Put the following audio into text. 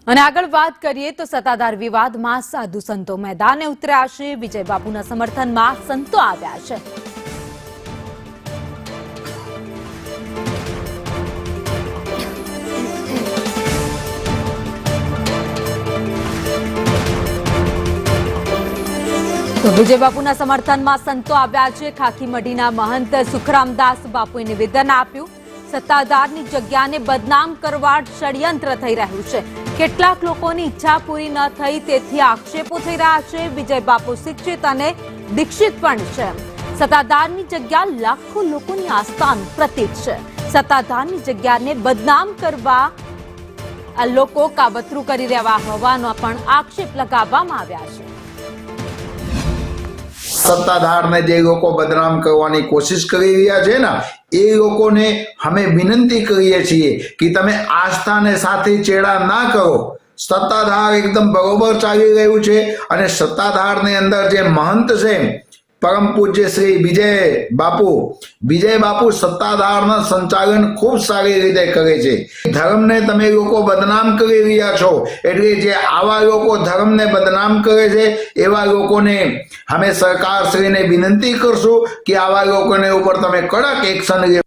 અને આગળ વાત કરીએ તો સત્તાધાર વિવાદમાં સાધુ સંતો મેદાને ઉતર્યા છે। વિજય બાપુના સમર્થનમાં સંતો આવ્યા છે। તો વિજય બાપુના સમર્થનમાં સંતો આવ્યા છે। ખાખી મઢીના મહંત સુખરામદાસ બાપુએ નિવેદન આપ્યું। સત્તાધારની જગ્યાને બદનામ કરવા ષડયંત્ર થઈ રહ્યું છે। કેટલાક લોકોની ઈચ્છા પૂરી ન થઈ તેથી આક્ષેપો થઈ રહ્યા છે। વિજય બાપુ શિક્ષિત અને દીક્ષિત પણ છે। સત્તાધારની જગ્યા લાખો લોકોની આસ્થાનું પ્રતીક છે। સત્તાધારની જગ્યાને બદનામ કરવા આ લોકો કાવતરું કરી રહ્યા હોવાનો પણ આક્ષેપ લગાવવામાં આવ્યા છે। સત્તાધારને જે લોકો બદનામ કરવાની કોશિશ કરી રહ્યા છે ને એ લોકોને અમે વિનંતી કરીએ છીએ કે તમે આસ્થાને સાથે ચેડા ના કરો। સત્તાધાર એકદમ બરોબર ચાલી રહ્યું છે અને સત્તાધારની અંદર જે મહંત છે પરમ પૂજ્ય શ્રી વિજય બાપુ સત્તાધારના સંચાલન ખૂબ સારી રીતે કરે છે। ધર્મને તમે લોકો બદનામ કરી રહ્યા છો એટલે જે આવા લોકો ધર્મને બદનામ કરે છે એવા લોકોને અમે સરકારશ્રીને વિનંતી કરશું કે આવા લોકોને ઉપર તમે કડક એક્શન લે।